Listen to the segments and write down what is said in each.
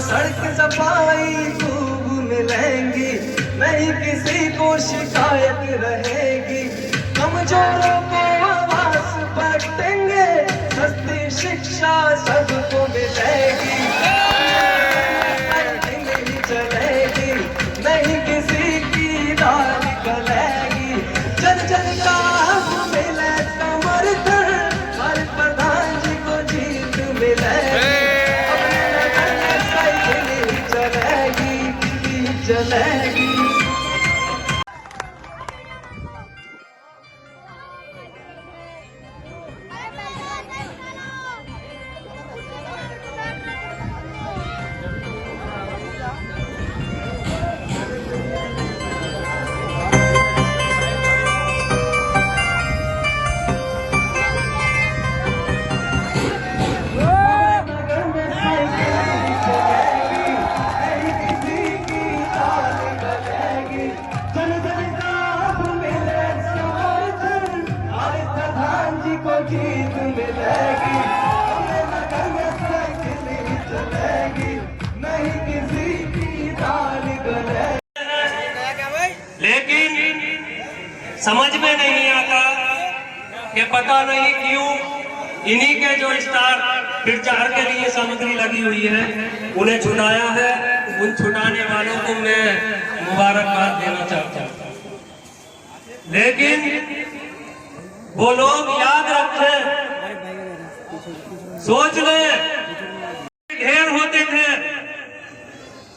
सड़क सफाई खूब मिलेंगी, नहीं किसी को शिकायत रहेगी। कमजोरों को आवास बटेंगे, सस्ती शिक्षा सबको मिलेगी। नहीं चलेगी, नहीं किसी की दाल गलेगी। जन जन का मिले समर्थन, हर प्रधान जी को जीत मिलेगी। अपने नगर में साइकिल ही चलेगी। जीत मिलेगी, अपने नगर में साइकिल ही चलेगी, नहीं किसी की दाल गलेगी। लेकिन समझ में नहीं आता कि पता नहीं क्यों इन्हीं के जो स्टार प्रचार के लिए सामग्री लगी हुई है उन्हें छुटाया है। उन छुटाने वालों को मैं मुबारकबाद देना चाहता हूँ, लेकिन वो लोग याद रखें, सोच लें, ढेर होते थे,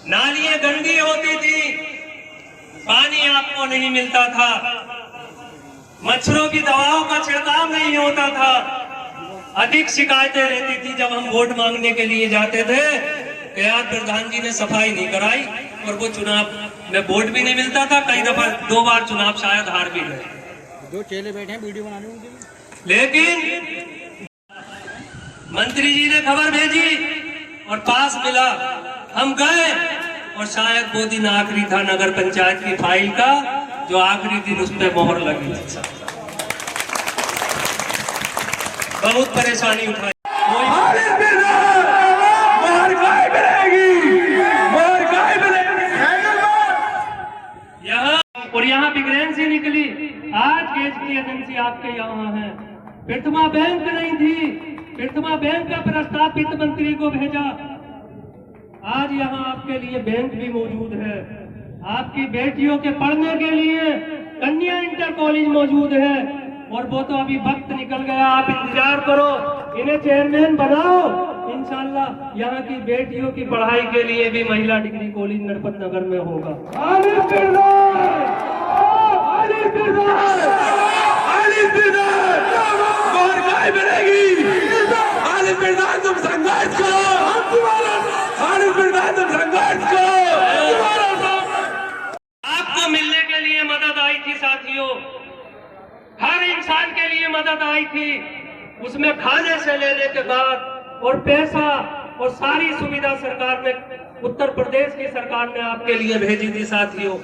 नालियां गंदी होती थी, पानी आपको नहीं मिलता था, मच्छरों की दवाओं का छिड़काव नहीं होता था। अधिक शिकायतें रहती थी जब हम वोट मांगने के लिए जाते थे कि यार प्रधान जी ने सफाई नहीं कराई, और वो चुनाव में वोट भी नहीं मिलता था। कई दफा 2 बार चुनाव शायद हार भी गए। दो चेले बैठे हैं वीडियो बनाने उनके लिए। लेकिन मंत्री जी ने खबर भेजी और पास मिला, हम गए, और शायद वो दिन आखिरी था नगर पंचायत की फाइल का, जो आखिरी दिन उस पर मोहर लगी थी। बहुत परेशानी उठाई। और यहाँ वैकेंसी निकली, आज गैस की एजेंसी आपके यहाँ है। प्रथमा बैंक नहीं थी, प्रथमा बैंक का प्रस्ताव वित्त मंत्री को भेजा। आज यहाँ आपके लिए बैंक भी मौजूद है, आपकी बेटियों के पढ़ने के लिए कन्या इंटर कॉलेज मौजूद है, और वो तो अभी वक्त निकल गया। आप इंतजार करो, इन्हें चेयरमैन बनाओ, इंशाल्लाह यहाँ की बेटियों की पढ़ाई के लिए भी महिला डिग्री कॉलेज नरपत नगर में होगा। तुम संघर्ष करो, तुम संघर्ष करो। आपको मिलने के लिए मदद आई थी साथियों, हर इंसान के लिए मदद आई थी, उसमें खाने से लेने के बाद और पैसा और सारी सुविधा सरकार ने, उत्तर प्रदेश की सरकार ने आपके लिए भेजी थी साथियों।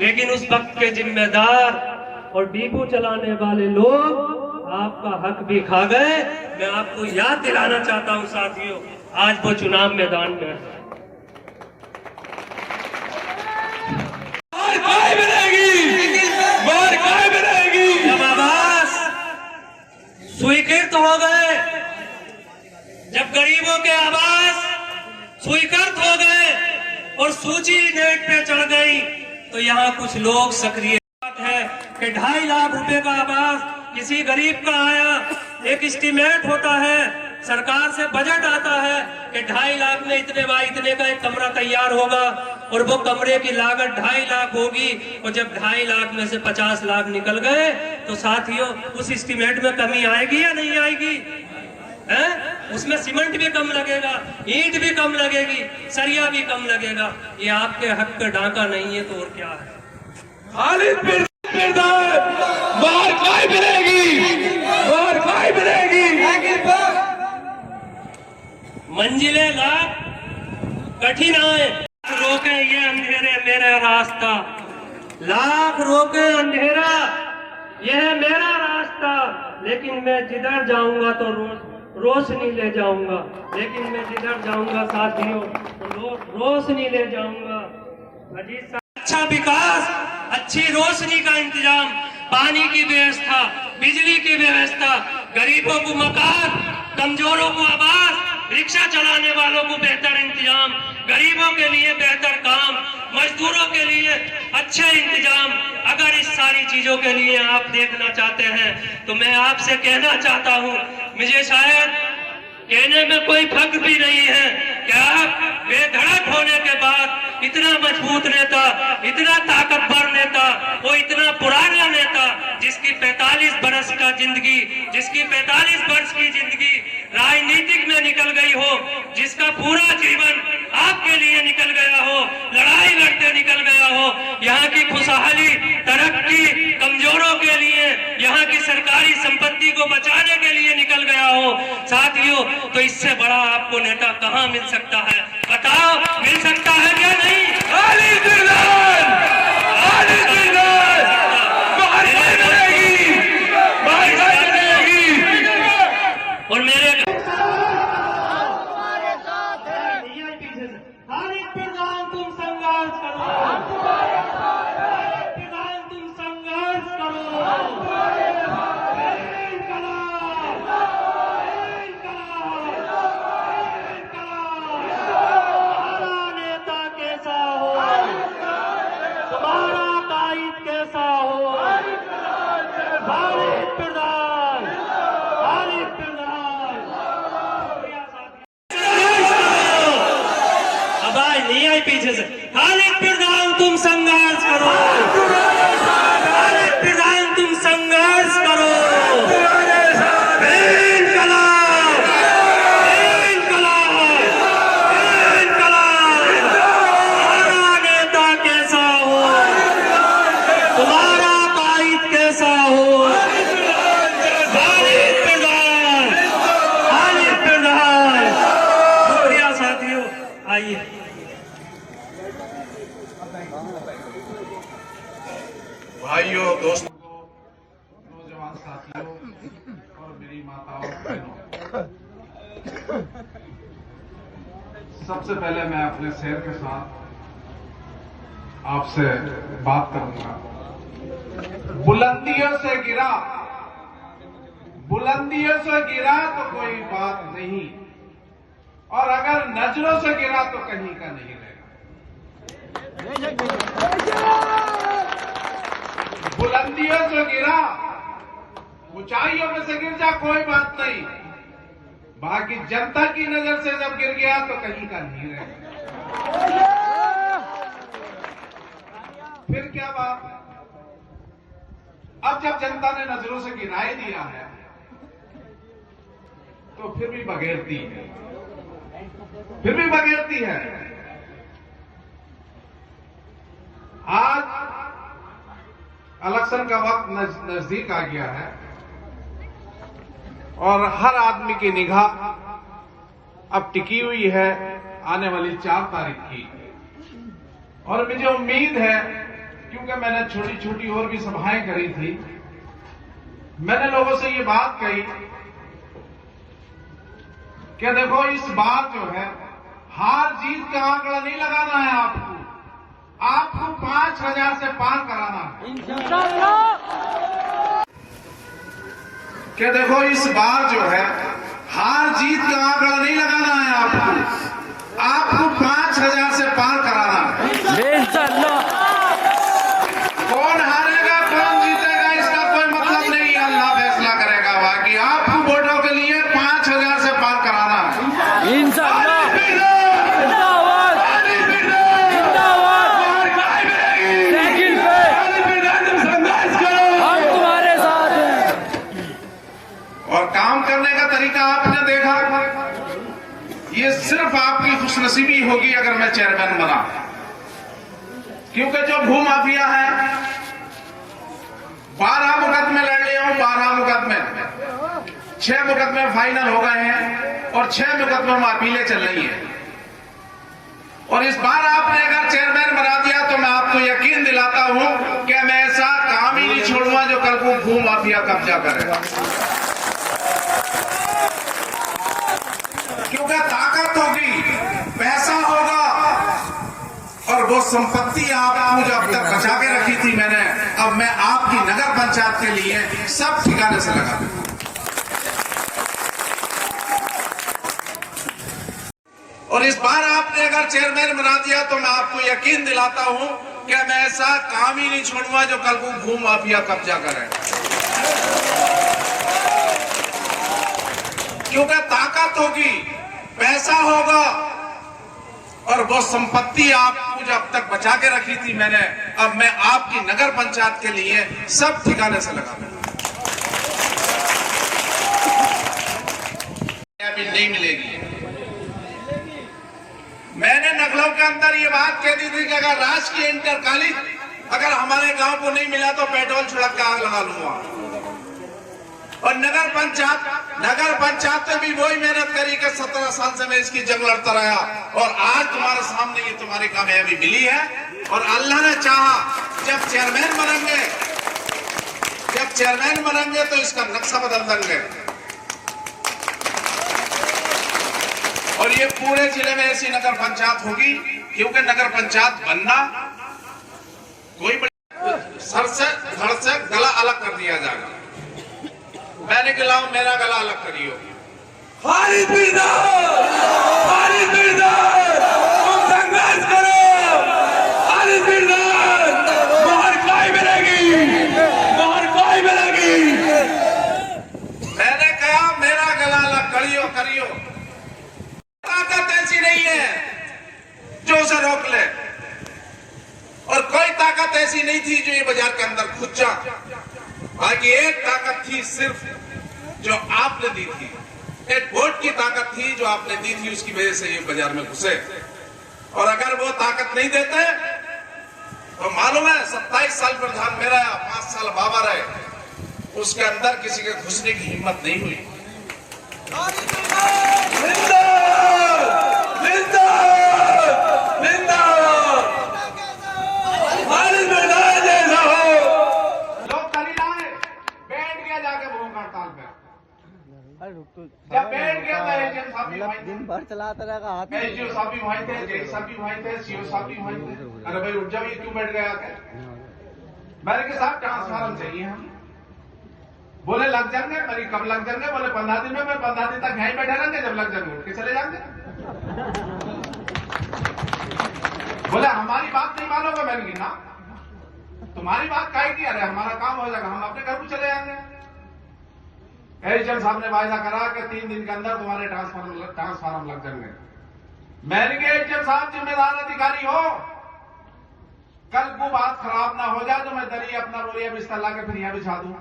लेकिन उस वक्त के जिम्मेदार और डिपो चलाने वाले लोग आपका हक भी खा गए। मैं आपको याद दिलाना चाहता हूं साथियों, आज वो चुनाव मैदान में है। जब आवास स्वीकृत हो गए, जब गरीबों के आवास स्वीकृत हो गए और सूची नेट पे चढ़ गई, तो यहाँ कुछ लोग सक्रिय है कि 2.5 लाख रुपए का आवास किसी गरीब का आया। एक एस्टीमेट होता है, सरकार से बजट आता है कि 2.5 लाख में इतने बाय इतने का एक कमरा तैयार होगा, और वो कमरे की लागत 2.5 लाख होगी। और जब 2.5 लाख में से 50 लाख निकल गए, तो साथियों उस एस्टीमेट में कमी आएगी या नहीं आएगी? उसमें सीमेंट भी कम लगेगा, ईंट भी कम लगेगी, सरिया भी कम लगेगा। ये आपके हक का डाका नहीं है तो और क्या है? मंजिलें लाख कठिन आए, रोके ये अंधेरे मेरा रास्ता, लाख रोके अंधेरा यह मेरा रास्ता, लेकिन मैं जिधर जाऊंगा तो रोज रोशनी ले जाऊंगा, लेकिन मैं जिधर जाऊंगा साथियों तो रोशनी ले जाऊंगा। अजीत साहब, अच्छा विकास, अच्छी रोशनी का इंतजाम, पानी की व्यवस्था, बिजली की व्यवस्था, गरीबों को मकान, कमजोरों को आवास, रिक्शा चलाने वालों को बेहतर इंतजाम, गरीबों के लिए बेहतर काम, मजदूरों के लिए अच्छे इंतजाम। अगर इस सारी चीजों के लिए आप देखना चाहते हैं तो मैं आपसे कहना चाहता हूं, मुझे शायद कहने में कोई फर्क भी नहीं है कि आप बेधड़क होने के बाद इतना मजबूत नेता, इतना ताकतवर नेता, वो इतना पुराना नेता जिसकी 45 बरस का जिंदगी, जिसकी 45 वर्ष की जिंदगी राजनीतिक में निकल गई हो, जिसका पूरा जीवन आपके लिए निकल गया हो, लड़ाई लड़ते निकल गया हो, यहाँ की खुशहाली, तरक्की, कमजोरों के लिए, यहाँ की सरकारी संपत्ति को बचाने के लिए निकल गया हो साथियों, तो इससे बड़ा आपको नेता कहाँ मिल सकता है? बताओ, मिल सकता है क्या नहीं? और मेरे तुम संघर्ष करो, तुम संघर्ष करो, नेता कैसा हो, तुम्हारा कायद कैसा हो, भारत प्रधान, भारत प्रधान। अब आए नहीं आई पीछे से, भारत प्रधान तुम संघर्ष करो, भारत प्रधान तुम संघर्ष करो, भाइयों, दोस्तों, नौजवान साथियों और मेरी माताओं बहनों, सबसे पहले मैं अपने शेर के साथ आपसे बात करूंगा। बुलंदियों से गिरा, बुलंदियों से गिरा तो कोई बात नहीं, और अगर नजरों से गिरा तो कहीं का नहीं रहेगा। बुलंदियों से गिरा, ऊंचाइयों में से गिर जा कोई बात नहीं, बाकी जनता की नजर से जब गिर गया तो कहीं का नहीं रहेगा। फिर क्या बात? अब जब जनता ने नजरों से गिरा ही दिया है तो फिर भी बगैरती है, फिर भी बगैरती है। आज इलेक्शन का वक्त नजदीक आ गया है और हर आदमी की निगाह अब टिकी हुई है आने वाली 4 तारीख की। और मुझे उम्मीद है, क्योंकि मैंने छोटी छोटी और भी सभाएं करी थी, मैंने लोगों से ये बात कही कि देखो, इस बार जो है हार जीत का आंकड़ा नहीं लगाना है, आपको 5000 से पार कराना है। कि देखो, इस बार जो है हार जीत का आंकड़ा नहीं लगाना है, आपको 5000 से पार कराना है। कौन हारेगा कौन जीतेगा इसका कोई मतलब नहीं, अल्लाह फैसला करेगा। बाकी आपको वोटों के लिए 5000 से पार कराना है। इंशाअल्लाह। और काम करने का तरीका आपने देखा, ये सिर्फ आपकी खुशनसीबी होगी अगर मैं चेयरमैन बना, क्योंकि जो भू माफिया है 12 मुकदमे लड़ लिया हूं, 12 मुकदमे, 6 मुकदमे फाइनल हो गए हैं और 6 मुकदमे में अपीलें चल रही हैं। और इस बार आपने अगर चेयरमैन बना दिया तो मैं आपको यकीन दिलाता हूं कि मैं ऐसा काम ही नहीं छोड़ूंगा जो कल को भू माफिया कब्जा करेगा। क्योंकि ताकत होगी, पैसा होगा, और वो संपत्ति आपको जो अब तक बचा के रखी थी मैंने, अब मैं आपकी नगर पंचायत के लिए सब ठिकाने से लगा दूंगा। और इस बार आपने अगर चेयरमैन बना दिया तो मैं आपको यकीन दिलाता हूं कि मैं ऐसा काम ही नहीं छोड़ूंगा जो कल को भू माफिया कब्जा करे, क्योंकि ताकत होगी, पैसा होगा, और वो संपत्ति आपको जो अब तक बचा के रखी थी मैंने, अब मैं आपकी नगर पंचायत के लिए सब ठिकाने से लगा दूंगा। अभी नहीं मिलेगी। मैंने नकलों के अंदर ये बात कह दी थी कि अगर राजकीय इंटर कॉलेज अगर हमारे गांव को नहीं मिला तो पेट्रोल छिड़क के आग लगा लूंगा। और नगर पंचायत ने भी वही मेहनत करी कि 17 साल से मैं इसकी जंग लड़ता रहा, और आज तुम्हारे सामने ये तुम्हारी कामयाबी मिली है। और अल्लाह ने चाहा जब चेयरमैन बनेंगे तो इसका नक्शा बदल देंगे, और ये पूरे जिले में ऐसी नगर पंचायत होगी, क्योंकि नगर पंचायत बनना कोई सर से धड़ से गला अलग कर दिया जाएगा। मैंने गिलाओ, मेरा गला अलग करियो। खालिद बिरदार, तुम संघर्ष करो, खालिद बिरदार, मोहर कोई मिलेगी। मैंने कहा मेरा गला अलग करियो। ताकत ऐसी नहीं है जो उसे रोक ले, और कोई ताकत ऐसी नहीं थी जो ये बाजार के अंदर घुस जा। बाकी एक ताकत थी सिर्फ जो आपने दी थी, एक वोट की ताकत थी जो आपने दी थी, उसकी वजह से ये बाजार में घुसे। और अगर वो ताकत नहीं देते तो मालूम है 27 साल प्रधान मेरा, 5 साल बाबा रहे, उसके अंदर किसी के घुसने की हिम्मत नहीं हुई। जब बैठ गया था एजेंट साहब भी वहीं, दिन भर चलाता रहेगा हाथ में। एसडीओ साहब भी वहीं थे, जेल साहब भी वहीं थे, सीओ साहब भी वहीं थे। अरे भाई उठ जाओ, ये क्यों बैठ गया? मैंने कहा साहब ट्रांसफार्म चाहिए हम। बोले लग जाएंगे। मेरी कब लग जाएंगे? बोले 15 दिन में। मैं 15 दिन तक यहीं बैठे रहेंगे, जब लग जाएंगे उठ के चले जाएंगे। बोले हमारी बात नहीं मानोगे? मैंने कहा ना, तुम्हारी बात काहे की? अरे हमारा काम हो जाएगा, हम अपने घर को चले जाएंगे। एचएम साहब ने वायदा करा कि 3 दिन के अंदर तुम्हारे ट्रांसफार्म लग जाएंगे। मैंने कहा एचएम साहब जिम्मेदार अधिकारी हो, कल को बात खराब ना हो जाए तो मैं दरी अपना बोरिया बिस्तर ला के फिर यहां बिछा दूं।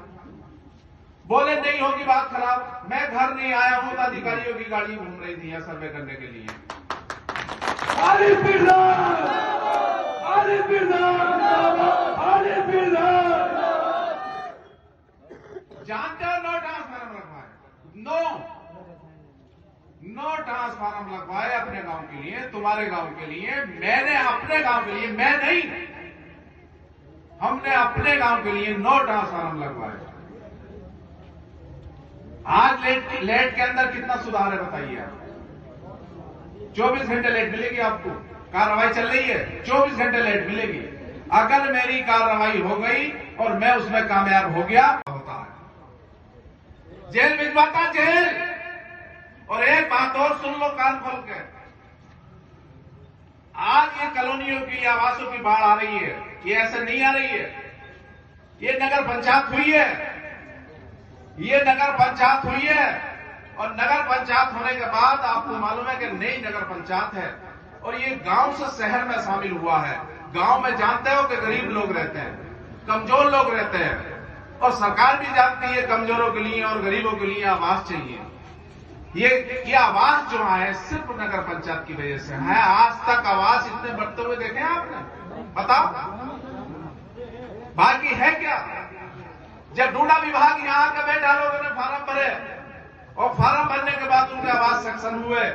बोले नहीं होगी बात खराब। मैं घर नहीं आया हूं तो अधिकारियों की गाड़ी घूम रही थी यहां सर्वे करने के लिए। जानते हो नो ट्रांसफार्म लगवाए, नो ट्रांसफार्म लगवाए अपने गांव के लिए, तुम्हारे गांव के लिए। मैंने अपने गांव के लिए, मैं नहीं, हमने अपने गांव के लिए नो ट्रांसफार्म लगवाए। आज लेट के अंदर कितना सुधार है बताइए आप। 24 घंटे लेट मिलेगी आपको, कार्रवाई चल रही है, 24 घंटे लेट मिलेगी। अगर मेरी कार्रवाई हो गई और मैं उसमें कामयाब हो गया होता है जेल भिजवाता, जेल। और एक बात और सुन लो कान खोल के, आज ये कॉलोनियों की आवासों की बाढ़ आ रही है, ये ऐसे नहीं आ रही है। ये नगर पंचायत हुई है, ये नगर पंचायत हुई है। और नगर पंचायत होने के बाद आपको मालूम है कि नई नगर पंचायत है, और ये गांव से शहर में शामिल हुआ है। गांव में जानते हो कि गरीब लोग रहते हैं, कमजोर लोग रहते हैं, और सरकार भी जानती है कमजोरों के लिए और गरीबों के लिए आवास चाहिए। ये आवास जो है सिर्फ नगर पंचायत की वजह से है। आज तक आवास इतने बढ़ते हुए देखे हैं आपने? बताओ, बाकी है क्या? जब डूडा विभाग यहां के बैठा लोगों ने फार्म भरे, और फार्म भरने के बाद उनके आवास सैंक्शन हुए,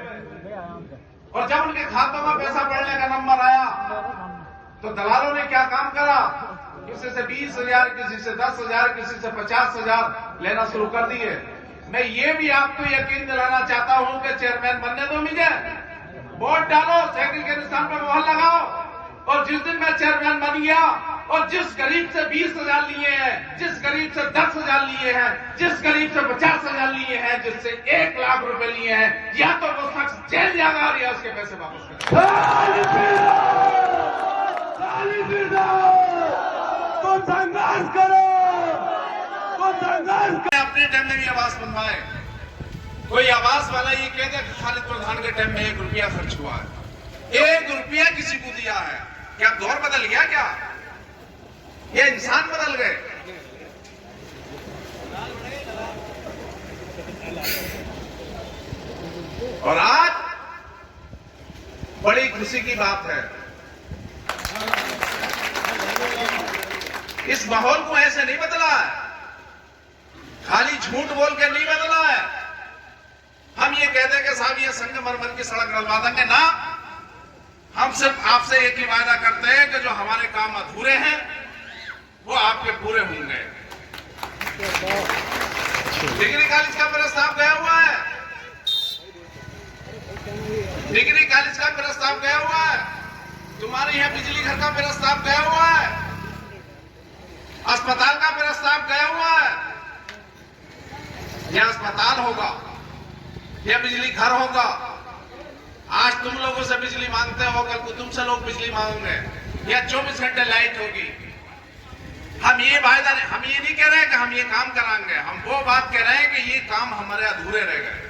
और जब उनके खातों में पैसा पड़ने का नंबर आया तो दलालों ने क्या काम करा? किसी से 20,000, किसी से 10,000, किसी से 50,000 लेना शुरू कर दिए। मैं ये भी आपको यकीन दिलाना चाहता हूं कि चेयरमैन बनने दो मुझे, वोट डालो, साइकिल के निशान पर मोहर लगाओ, और जिस दिन मैं चेयरमैन बन गया और जिस गरीब से 20,000 लिए हैं, जिस गरीब से 10,000 लिए हैं, जिस गरीब से 50,000 लिए हैं, जिससे 1 लाख रुपए लिए हैं, या तो वो शख्स जेल जाएगा और या उसके पैसे वापस करेगा। तो संघर्ष करो, तो संघर्ष। अपने टाइम में भी आवास बनवाए। कोई आवास वाला ये कहता कि खालिद प्रधान के टाइम में 1 रुपया खर्च हुआ है। 1 रुपया किसी को दिया है? क्या दौर बदल गया? क्या ये इंसान बदल गए? और आज बड़ी खुशी की बात है, इस माहौल को ऐसे नहीं बदला है, खाली झूठ बोल के नहीं बदला है। हम ये कहते हैं कि साहब ये संगमरमर की सड़क डलवा देंगे ना, हम सिर्फ आपसे एक ही वायदा करते हैं कि जो हमारे काम अधूरे हैं वो आपके पूरे होंगे। डिग्री कॉलेज का प्रस्ताव गया हुआ है, डिग्री कॉलेज का प्रस्ताव गया हुआ है, तुम्हारे यहाँ बिजली घर का प्रस्ताव गया हुआ है, अस्पताल का प्रस्ताव गया हुआ है। यह अस्पताल होगा, यह बिजली घर होगा। आज तुम लोगों से बिजली मांगते हो, कल को तुमसे लोग बिजली मांगेंगे, या 24 घंटे लाइट होगी। हम ये वायदा, हम ये नहीं कह रहे हैं कि हम ये काम कराएंगे, हम वो बात कह रहे हैं कि ये काम हमारे अधूरे रह गए।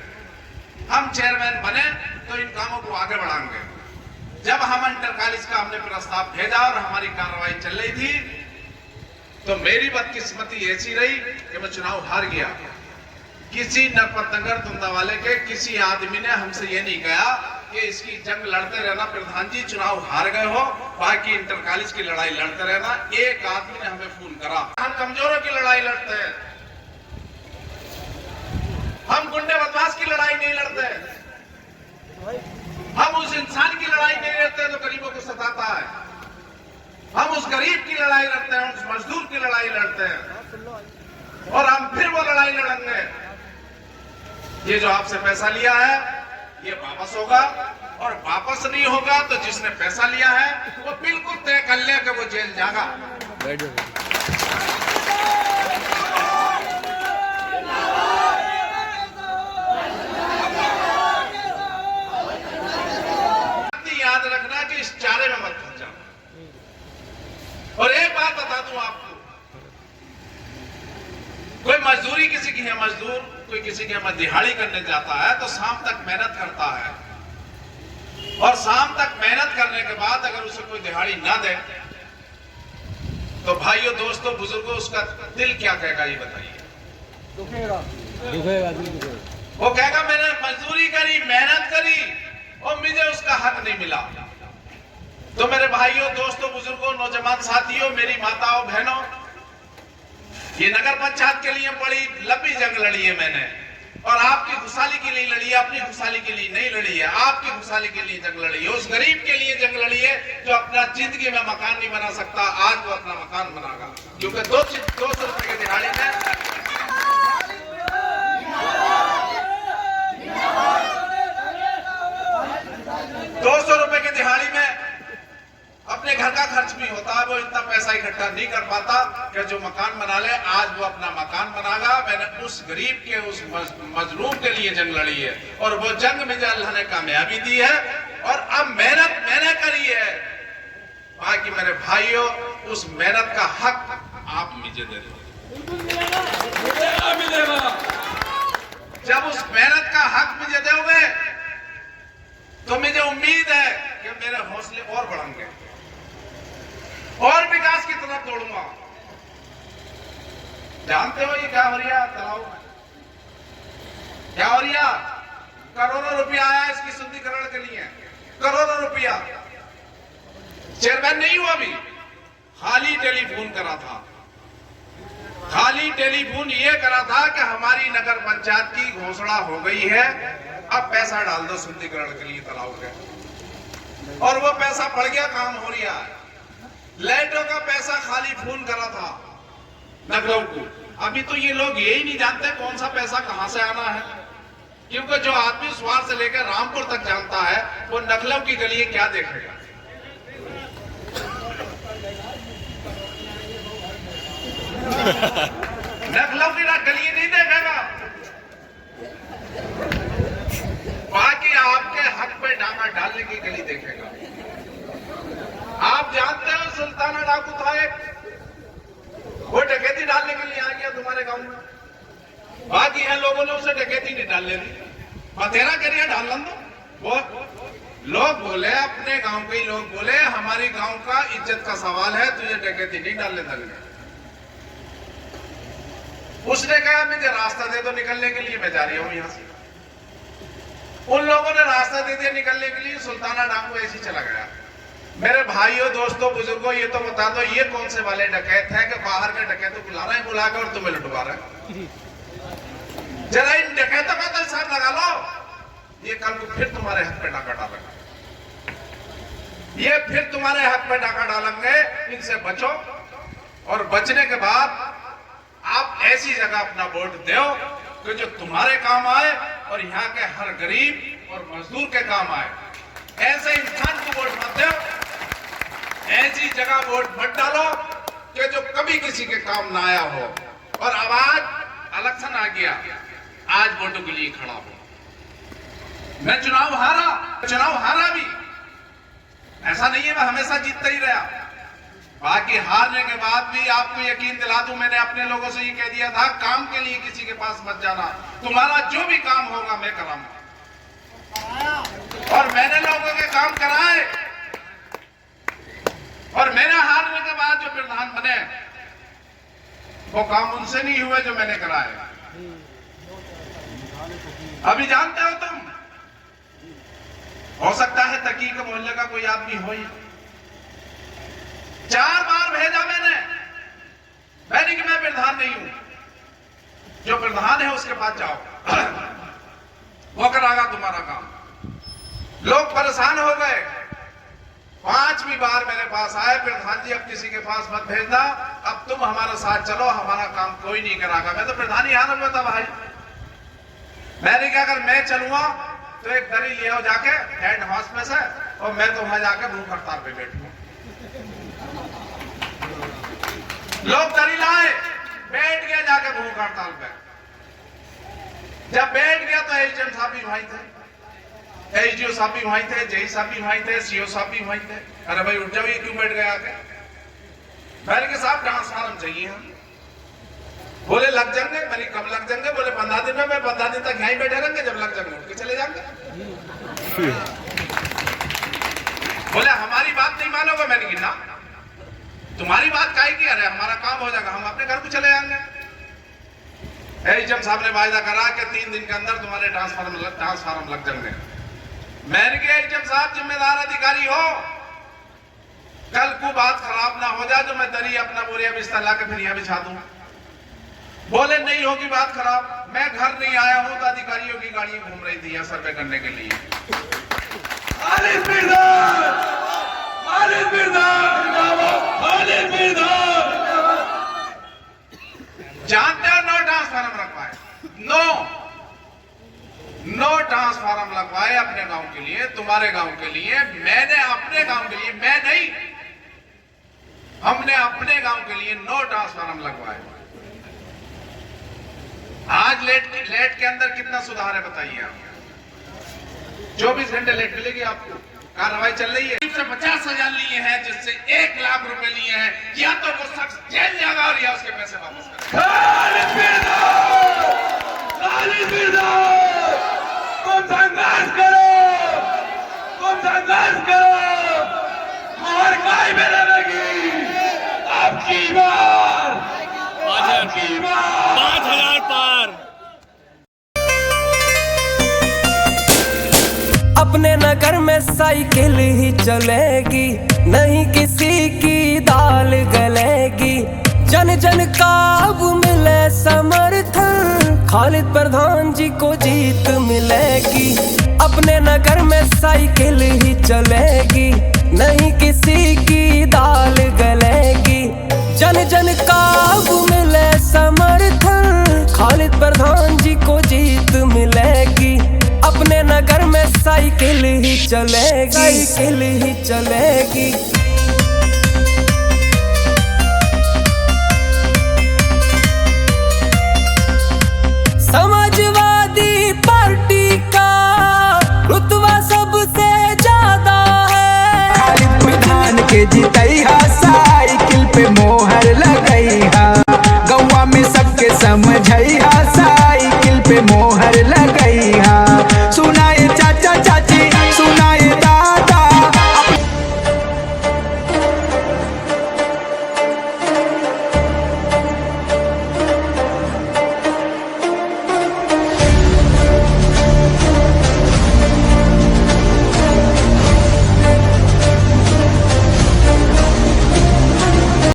हम चेयरमैन बने तो इन कामों को आगे बढ़ाएंगे। जब हम इंटर कॉलेज का हमने प्रस्ताव भेजा और हमारी कार्रवाई चल रही थी, तो मेरी बदकिस्मती ऐसी रही कि मैं चुनाव हार गया। किसी नरपतनगर तुंदा वाले के किसी आदमी ने हमसे ये नहीं कहा कि इसकी जंग लड़ते रहना, प्रधान जी चुनाव हार गए हो, बाकी इंटर कॉलेज की लड़ाई लड़ते रहना। एक आदमी ने हमें फोन करा, हम कमजोरों की लड़ाई लड़ते हैं, हम गुंडे बदमाश की लड़ाई नहीं लड़ते, हम उस इंसान की लड़ाई नहीं लड़ते जो गरीबों को सताता है, हम उस गरीब की लड़ाई लड़ते हैं, उस मजदूर की लड़ाई लड़ते हैं, और हम फिर वो लड़ाई लड़ेंगे। ये जो आपसे पैसा लिया है ये वापस होगा, और वापस नहीं होगा तो जिसने पैसा लिया है वो बिल्कुल तय कर ले कि वो जेल जाएगा। याद रखना कि इस चारे में मत फंस जाओ। और एक बात बता दूं आपको, कोई मजदूरी किसी की है मजदूर, कोई किसी के यहाँ दिहाड़ी करने जाता है तो शाम तक मेहनत करता है, और शाम तक मेहनत करने के बाद अगर उसे कोई दिहाड़ी ना दे तो भाइयों, दोस्तों, बुजुर्गों, उसका दिल क्या कहेगा ये बताइए? दुखेगा। वो कहेगा मैंने मजदूरी करी, मेहनत करी और मुझे उसका हक नहीं मिला। तो मेरे भाइयों, दोस्तों, बुजुर्गों, नौजवान साथियों, मेरी माताओं, बहनों, ये नगर पंचायत के लिए बड़ी लंबी जंग लड़ी है मैंने, और आपकी खुशहाली के लिए लड़ी है, अपनी खुशहाली के लिए नहीं लड़ी है, आपकी खुशहाली के लिए जंग लड़ी है, उस गरीब के लिए जंग लड़ी है जो अपना जिंदगी में मकान नहीं बना सकता, आज वो अपना मकान बनाएगा, क्योंकि 200 रुपए की दिहाड़ी में अपने घर का खर्च भी होता है, वो इतना पैसा इकट्ठा नहीं कर पाता कि जो मकान बना ले। आज वो अपना मकान बनागा। मैंने उस गरीब के, उस मजलूम के लिए जंग लड़ी है, और वो जंग में अल्लाह ने कामयाबी दी है, और अब मेहनत मैंने करी है। बाकी मेरे भाइयों, उस मेहनत का हक आप मुझे दे दो। जब उस मेहनत का हक मुझे दोगे तो मुझे उम्मीद है कि मेरे हौसले और बढ़ेंगे, और विकास की तरफ दौड़ूंगा। जानते हो ये क्या हो रहा है तालाब में? क्या हो रहा? करोड़ों रुपया आया इसकी शुद्धिकरण के लिए, करोड़ों रुपया। चेयरमैन नहीं हुआ अभी, खाली टेलीफोन करा था, खाली टेलीफोन ये करा था कि हमारी नगर पंचायत की घोषणा हो गई है, अब पैसा डाल दो शुद्धिकरण के लिए तालाब के। और वो पैसा पड़ गया, काम हो रहा है। लाइटों का पैसा खाली फोन करा था नगरों को, अभी तो ये लोग यही नहीं जानते कौन सा पैसा कहां से आना है, क्योंकि जो आदमी स्वार से लेकर रामपुर तक जानता है वो नखलव की गली क्या देखेगा। नखलव की गली नहीं देखेगा। बाकी आपके हक पे डाका डालने की गली देखेगा। आप जानते हो सुल्ताना डाकू था एक, वो डकैती डालने के लिए आ गया तुम्हारे गांव में। बाकी है लोगों ने उसे डकैती नहीं डालने दी, बतेरा करिए डाल दो। वो लोग बोले, अपने गांव के ही लोग बोले, हमारी गांव का इज्जत का सवाल है, तुझे डकैती नहीं डालने देंगे। उसने कहा मुझे रास्ता दे दो निकलने के लिए, मैं जा रही हूं यहां से। उन लोगों ने रास्ता दे दिया निकलने के लिए, सुल्ताना डाकू ऐसे चला गया। मेरे भाइयों, दोस्तों, बुजुर्गों, ये तो बता दो ये कौन से वाले डकैत है कि बाहर के डकैतों बुला रहे हैं, बुलाकर और तुम्हें लुटवा रहे हैं। जरा इन डकैतों का तो हिसाब लगा लो, ये कल को फिर तुम्हारे हाथ पे डाका डालेंगे, ये फिर तुम्हारे हाथ पे डाका डालेंगे। इनसे बचो, और बचने के बाद आप ऐसी जगह अपना वोट दो कि जो तुम्हारे काम आए और यहाँ के हर गरीब और मजदूर के काम आए। ऐसे इंसान को वोट मत दो, ऐसी जगह वोट मत डालो कि जो कभी किसी के काम ना आया हो। और आवाज इलेक्शन आ गया, आज वोटों के लिए खड़ा हो। मैं चुनाव हारा भी, ऐसा नहीं है मैं हमेशा जीतता ही रहा। बाकी हारने के बाद भी आपको यकीन दिला दूं, मैंने अपने लोगों से ये कह दिया था, काम के लिए किसी के पास मत जाना, तुम्हारा जो भी काम होगा मैं कराऊंगा। और मैंने लोगों के काम कराए, और मेरे हारने के बाद जो प्रधान बने वो काम उनसे नहीं हुए जो मैंने कराए। अभी जानते हो तुम, हो सकता है तकी के मोहल्ले का कोई आदमी हो ही। 4 बार भेजा मैंने कि मैं प्रधान नहीं हूं, जो प्रधान है उसके पास जाओ, वो कराएगा तुम्हारा काम। लोग परेशान हो गए। 5वीं बार मेरे पास आए, प्रधान जी अब किसी के पास मत भेजना, अब तुम हमारे साथ चलो, हमारा काम कोई नहीं कराएगा। मैं तो प्रधान ही हार हुआ था भाई। मैंने कहा अगर मैं चलूंगा तो एक दरी ले आओ जाके हेड हाउस में से, और मैं तो वहां जाके भूख हड़ताल पे बैठूंगा। लोग दरी लाए, बैठ गया जाके भूख हड़ताल पे। जब बैठ गया तो एसडीएम साहब भी वहीं थे, एसडीओ साहब भी वहीं थे, जेई साहब भी वहीं थे, सीओ साहब भी वहीं थे। अरे भाई उठ जाओ, ये क्यों बैठ गया आके? मैंने के साहब ट्रांसफार्म चाहिए हम। बोले लग जाएंगे। मैंने कब लग जाएंगे? बोले 15 दिन में। मैं 15 दिन तक यहीं बैठे रहेंगे, जब लग जाएंगे उठ के चले जाएंगे। बोले हमारी बात नहीं मानोगे? मैंने कहा ना, तुम्हारी बात काहे की? अरे हमारा काम हो जाएगा, हम अपने घर को चले जाएंगे। एसडीएम साहब ने वायदा करा कि 3 दिन के अंदर तुम्हारे ट्रांसफार्म लग जाएंगे। मैंने कहा एसडीएम साहब जिम्मेदार अधिकारी हो, कल को बात खराब ना हो जाए तो मैं दरी अपना बोरिया बिस्तर ला के फिर यहां बिछा दूं। बोले नहीं होगी बात खराब। मैं घर नहीं आया हूं तो अधिकारियों की गाड़ियां घूम रही थी यहां सर्वे करने के लिए। जानते हो नो ट्रांसफार्म रखवाए, नो ट्रांसफार्म लगवाए अपने गांव के लिए, तुम्हारे गांव के लिए। मैंने अपने गांव के लिए, मैं नहीं, हमने अपने गांव के लिए नो ट्रांसफार्म लगवाए। आज लेट के अंदर कितना सुधार है बताइए आप? 24 घंटे लेट मिलेगी आपको। कार्रवाई चल रही है। 50,000 लिए हैं, जिससे 1 लाख रुपए लिए हैं। या तो वो शख्स जेल जाएगा और या उसके पैसे वापस करेगा। तुम संघर्ष करो, और काय में लगेगी आपकी बार, 5,000 पार। अपने नगर में साइकिल ही चलेगी, नहीं किसी की दाल गलेगी। जन जन का अब मिले समर्थन, खालिद प्रधान जी को जीत मिलेगी। अपने नगर में साइकिल ही चलेगी, नहीं किसी की दाल गलेगी। जन जन का अब मिले समर्थन, नगर में साइकिल ही चलेगी, साइकिल ही चलेगी। समाजवादी पार्टी का रुतबा सबसे ज्यादा है। खालिद मैदान के जीतैहा, साइकिल पे मोहर लगैहा। गौवा में सबके समझैहा, साइकिल पे मोहर लगैहा। सुना